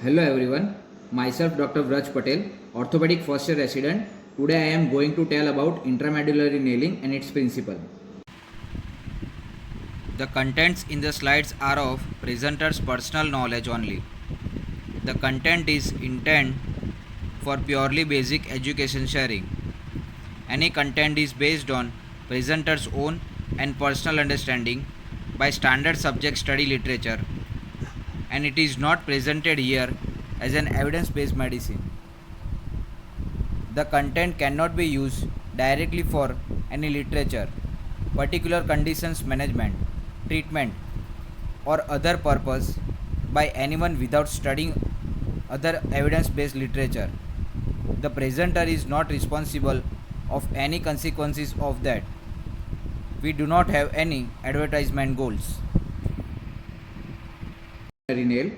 Hello everyone, myself Dr. Vraj Patel, orthopedic first year resident. Today I am going to tell about intramedullary nailing and its principle. The contents in the slides are of presenter's personal knowledge only. The content is intended for purely basic education sharing. Any content is based on presenter's own and personal understanding by standard subject study literature, and it is not presented here as an evidence-based medicine. The content cannot be used directly for any literature, particular conditions management, treatment, or other purpose by anyone without studying other evidence-based literature. The presenter is not responsible of any consequences of that. We do not have any advertisement goals. Nail.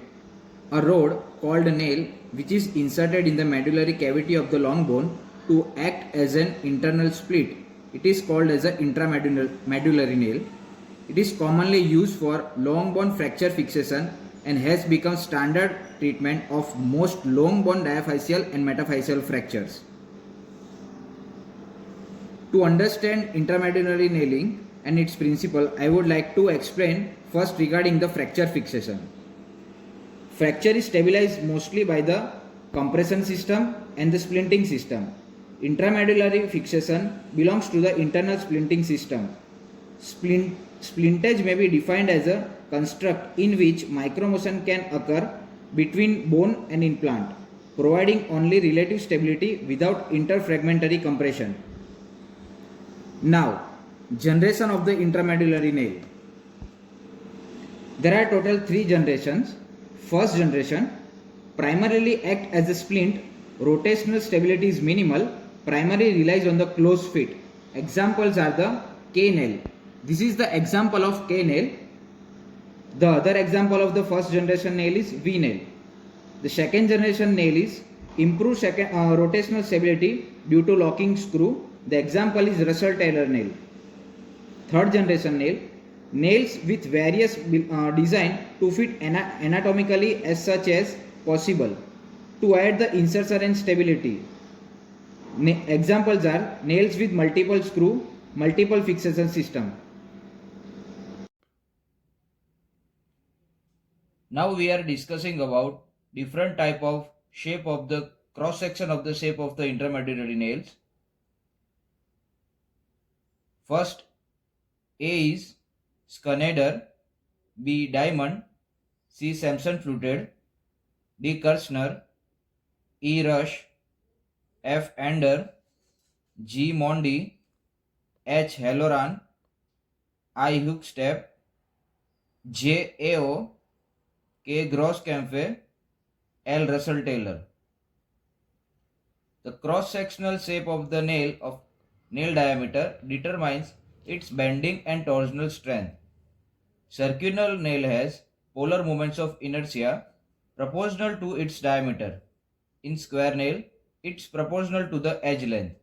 A rod called a nail which is inserted in the medullary cavity of the long bone to act as an internal split. It is called as an intramedullary nail. It is commonly used for long bone fracture fixation and has become standard treatment of most long bone diaphyseal and metaphyseal fractures. To understand intramedullary nailing and its principle, I would like to explain first regarding the fracture fixation. Fracture is stabilized mostly by the compression system and the splinting system. Intramedullary fixation belongs to the internal splinting system. Splintage may be defined as a construct in which micromotion can occur between bone and implant, providing only relative stability without interfragmentary compression. Now, generation of the intramedullary nail. There are total 3 generations. First generation primarily act as a splint. Rotational stability is minimal. Primarily relies on the closed fit. Examples are the K nail. This is the example of K nail. The other example of the first generation nail is V nail. The second generation nail is improved rotational stability due to locking screw. The example is Russell Taylor nail. Third generation nail, nails with various design to fit anatomically as such as possible to add the insertion and stability. Examples are nails with multiple screw, multiple fixation system. Now we are discussing about different type of shape of the cross section of the shape of the intramedullary nails. First, A is Schneider, B diamond, C Samson fluted, D Kirchner, E Rush, F Ender, G Mondi, H Halloran, I Hookstep, J AO, K Grosskampfe, L Russell Taylor. The cross-sectional shape of the nail diameter determines its bending and torsional strength. Circular nail has polar moments of inertia proportional to its diameter. In square nail, it's proportional to the edge length.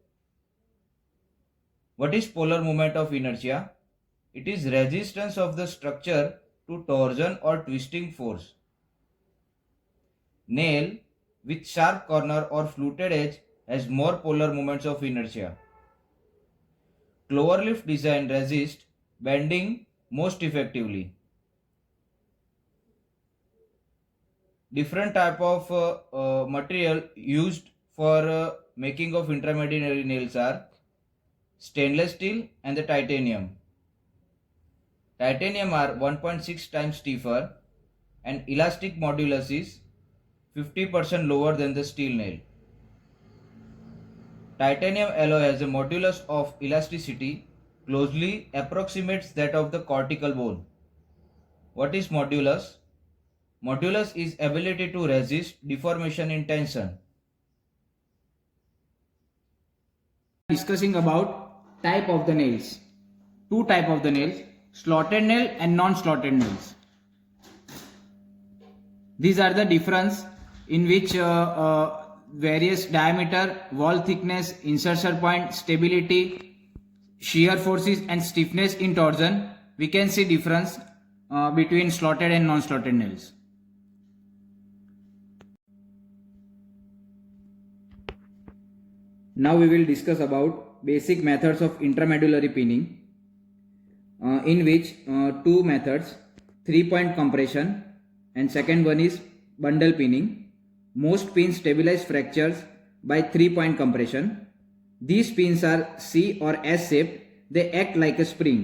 What is polar moment of inertia? It is resistance of the structure to torsion or twisting force. Nail with sharp corner or fluted edge has more polar moments of inertia. Cloverleaf design resists bending most effectively. Different type of material used for making of intramedullary nails are stainless steel and the titanium. Titanium are 1.6 times stiffer and elastic modulus is 50% lower than the steel nail. Titanium alloy has a modulus of elasticity closely approximates that of the cortical bone. What is modulus? Modulus is ability to resist deformation in tension. Discussing about type of the nails. 2 type of the nails, slotted nail and non-slotted nails. These are the difference in which various diameter, wall thickness, insertion point, stability, shear forces and stiffness in torsion. We can see difference between slotted and non-slotted nails. Now we will discuss about basic methods of intramedullary pinning, in which two methods, 3-point compression and second one is bundle pinning. Most pins stabilize fractures by 3-point compression. These pins are C or S shaped. They act like a spring.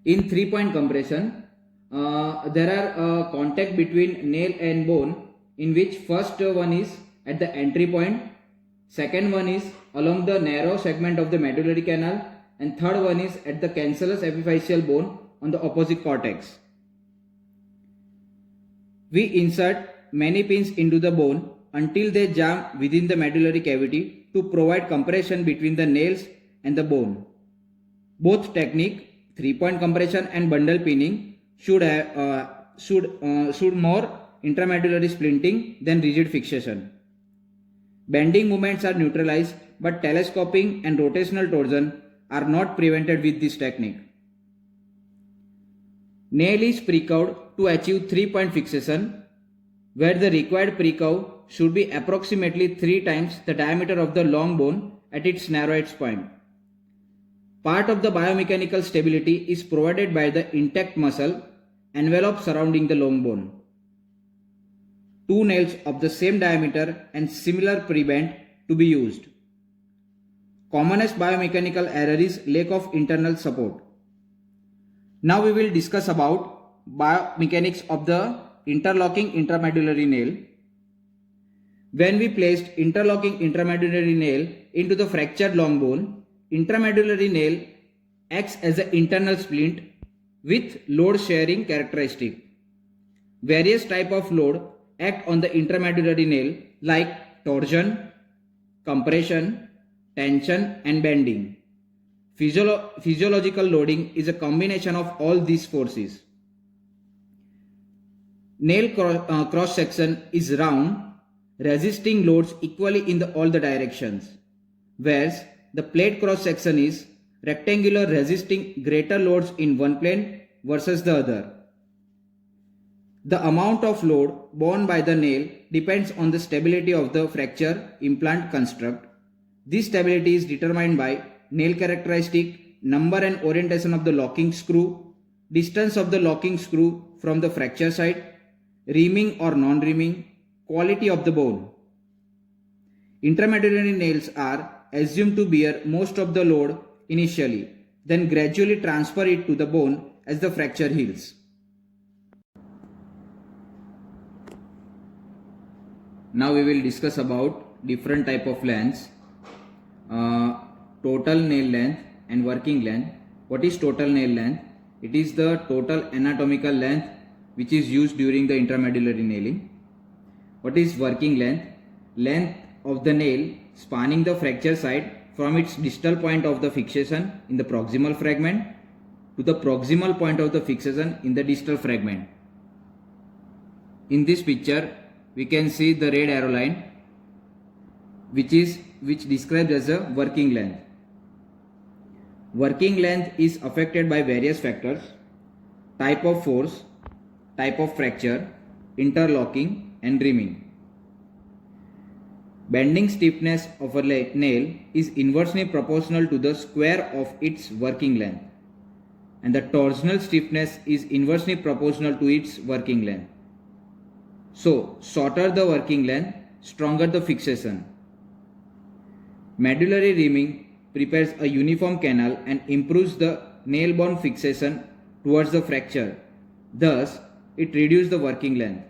In 3-point compression, there are contact between nail and bone, in which first one is at the entry point, second one is along the narrow segment of the medullary canal, and third one is at the cancellous epiphyseal bone on the opposite cortex. We insert many pins into the bone until they jam within the medullary cavity to provide compression between the nails and the bone. Both technique, 3-point compression and bundle pinning, should more intramedullary splinting than rigid fixation. Bending movements are neutralized, but telescoping and rotational torsion are not prevented with this technique. Nail is pre-curved to achieve 3-point fixation, where the required pre-curve should be approximately 3 times the diameter of the long bone at its narrowest point. Part of the biomechanical stability is provided by the intact muscle envelope surrounding the long bone. 2 nails of the same diameter and similar pre-bend to be used. Commonest biomechanical error is lack of internal support. Now we will discuss about biomechanics of the interlocking intramedullary nail. When we placed interlocking intramedullary nail into the fractured long bone, intramedullary nail acts as an internal splint with load sharing characteristic. Various types of load act on the intramedullary nail like torsion, compression, tension and bending. Physiological loading is a combination of all these forces. Nail cross section is round, resisting loads equally in all the directions, whereas the plate cross section is rectangular, resisting greater loads in one plane versus the other. The amount of load borne by the nail depends on the stability of the fracture implant construct. This stability is determined by nail characteristic, number and orientation of the locking screw, distance of the locking screw from the fracture site, reaming or non-reaming, quality of the bone. Intramedullary nails are assumed to bear most of the load initially, then gradually transfer it to the bone as the fracture heals. Now we will discuss about different type of lengths. Total nail length and working length. What is total nail length? It is the total anatomical length which is used during the intramedullary nailing. What is working length? Length of the nail spanning the fracture site from its distal point of the fixation in the proximal fragment to the proximal point of the fixation in the distal fragment. In this picture, we can see the red arrow line which describes as a working length. Working length is affected by various factors: type of force, type of fracture, interlocking and reaming. Bending stiffness of a nail is inversely proportional to the square of its working length, and the torsional stiffness is inversely proportional to its working length. So, shorter the working length, stronger the fixation. Medullary reaming prepares a uniform canal and improves the nail bone fixation towards the fracture. Thus, it reduces the working length.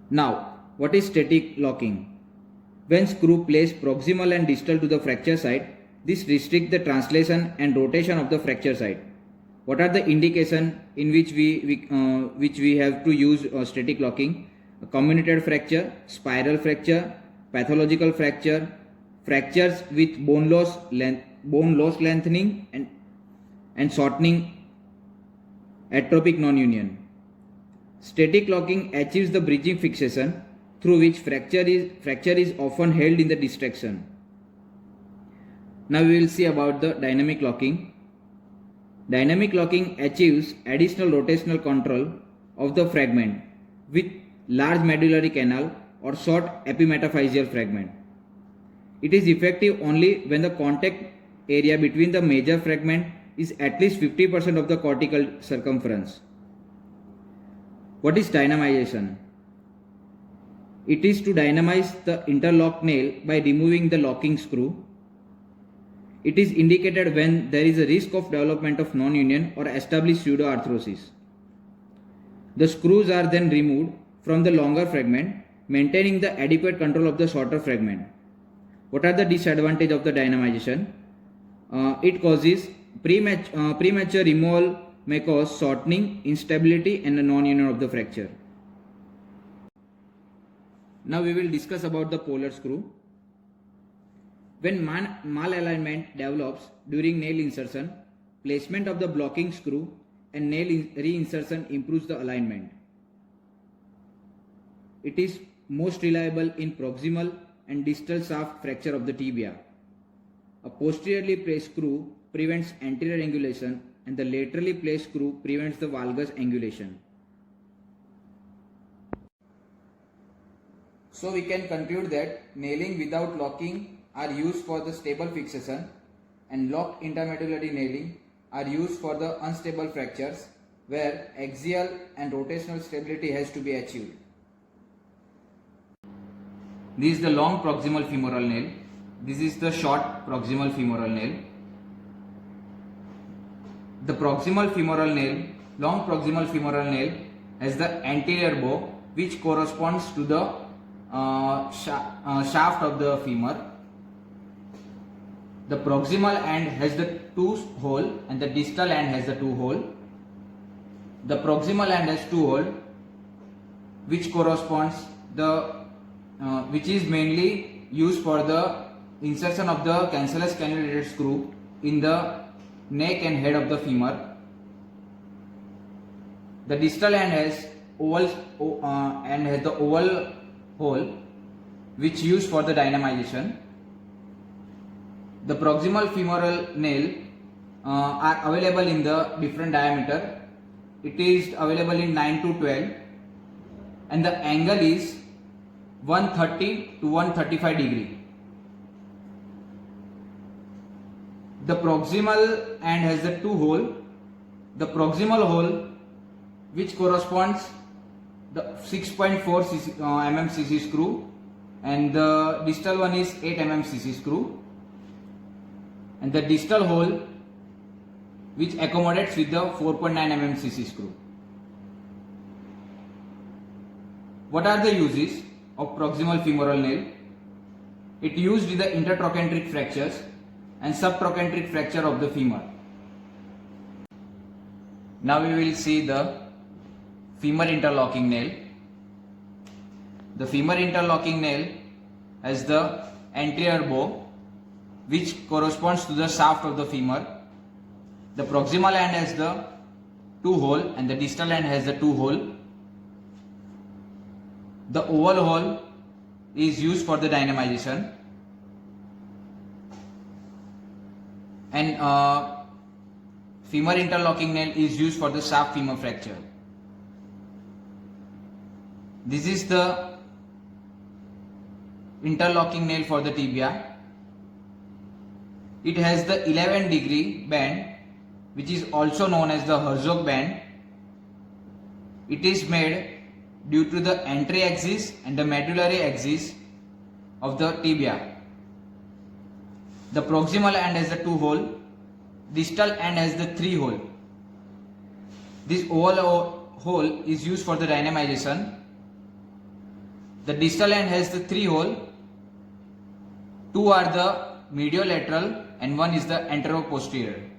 Now, what is static locking? When screw placed proximal and distal to the fracture site, this restricts the translation and rotation of the fracture site. What are the indications in which we have to use static locking? A comminuted fracture, spiral fracture, pathological fracture, fractures with bone loss lengthening and shortening, atropic non-union. Static locking achieves the bridging fixation through which fracture is often held in the distraction. Now we will see about the dynamic locking. Dynamic locking achieves additional rotational control of the fragment with large medullary canal or short epimetaphyseal fragment. It is effective only when the contact area between the major fragment is at least 50% of the cortical circumference. What is dynamization? It is to dynamize the interlock nail by removing the locking screw. It is indicated when there is a risk of development of non-union or established pseudoarthrosis. The screws are then removed from the longer fragment, maintaining the adequate control of the shorter fragment. What are the disadvantages of the dynamization? It causes premature removal, may cause shortening, instability and a non-union of the fracture. Now we will discuss about the polar screw. When malalignment develops during nail insertion, placement of the blocking screw and nail reinsertion improves the alignment. It is most reliable in proximal and distal shaft fracture of the tibia. A posteriorly placed screw prevents anterior angulation and the laterally placed screw prevents the valgus angulation. So we can conclude that nailing without locking are used for the stable fixation and locked intermedullary nailing are used for the unstable fractures where axial and rotational stability has to be achieved. This is the long proximal femoral nail. This is the short proximal femoral nail. The proximal femoral nail, long proximal femoral nail has the anterior bow which corresponds to the shaft of the femur. The proximal end has the 2 hole and the distal end has the 2 hole. The proximal end has 2 hole which corresponds which is mainly used for the insertion of the cancellous cannulated screw in the neck and head of the femur. The distal end has the oval hole which used for the dynamization. The proximal femoral nail are available in the different diameter. It is available in 9 to 12 and the angle is 130 to 135 degree. The proximal end has the 2 hole. The proximal hole which corresponds the 6.4 mm cc screw and the distal one is 8 mm cc screw, and the distal hole which accommodates with the 4.9 mm cc screw. What are the uses of proximal femoral nail? It used in the intertrochanteric fractures and subtrochanteric fracture of the femur. Now we will see the femur interlocking nail. The femur interlocking nail has the anterior bow which corresponds to the shaft of the femur. The proximal end has the 2 hole and the distal end has the 2 hole. The oval hole is used for the dynamization, and femur interlocking nail is used for the shaft femur fracture. This is the interlocking nail for the tibia. It has the 11 degree bend which is also known as the Herzog bend. It is made due to the entry axis and the medullary axis of the tibia. The proximal end has the 2 hole, distal end has the 3 hole. This oval hole is used for the dynamization. The distal end has the 3 hole, 2 are the mediolateral and 1 is the anteroposterior.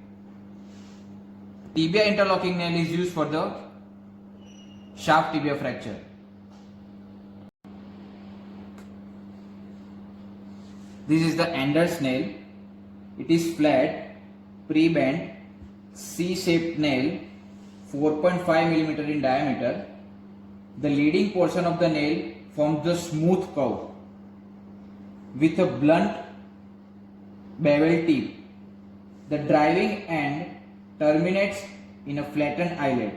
Tibia interlocking nail is used for the shaft tibia fracture. This is the Anders nail. It is flat, pre-bent, C-shaped nail, 4.5 mm in diameter. The leading portion of the nail forms the smooth curve with a blunt bevel tip. The driving end terminates in a flattened eyelet.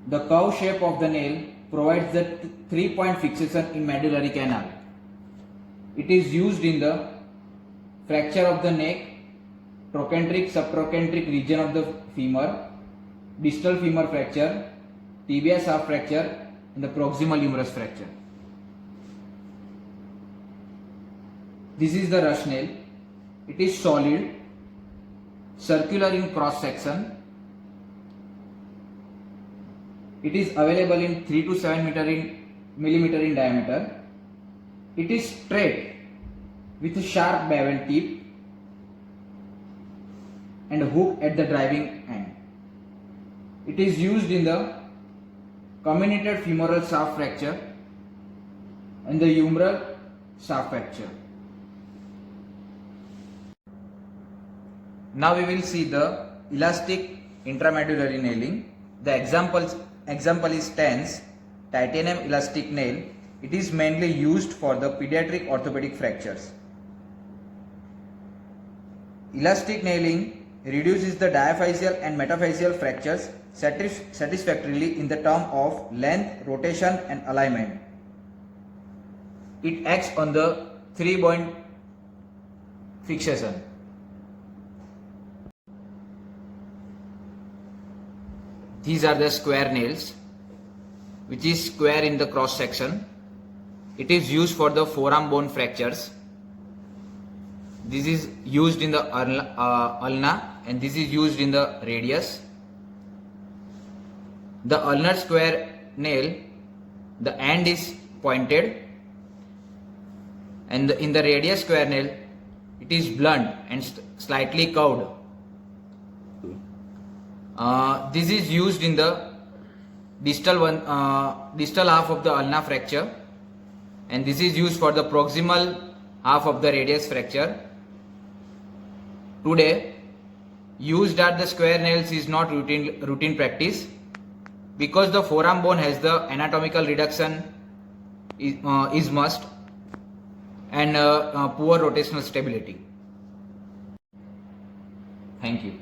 The curve shape of the nail provides the 3-point fixation in medullary canal. It is used in the fracture of the neck, trochanteric subtrochanteric region of the femur, distal femur fracture, tibia shaft fracture, and the proximal humerus fracture. This is the rush nail. It is solid, circular in cross section. It is available in 3 to 7 millimeter in diameter. It is straight with a sharp bevel tip and hook at the driving end. It is used in the comminuted femoral shaft fracture and the humeral shaft fracture. Now we will see the elastic intramedullary nailing. The example is TENS, titanium elastic nail. It is mainly used for the pediatric orthopedic fractures. Elastic nailing reduces the diaphyseal and metaphyseal fractures satisfactorily in the term of length, rotation and alignment. It acts on the 3-point fixation. These are the square nails, which is square in the cross section. It is used for the forearm bone fractures. This is used in the ulna and this is used in the radius. The ulnar square nail, the end is pointed, and in the radius square nail, it is blunt and slightly curved. This is used in the distal half of the ulna fracture, and this is used for the proximal half of the radius fracture. Today, used at the square nails is not routine practice because the forearm bone has the anatomical reduction is must and poor rotational stability. Thank you.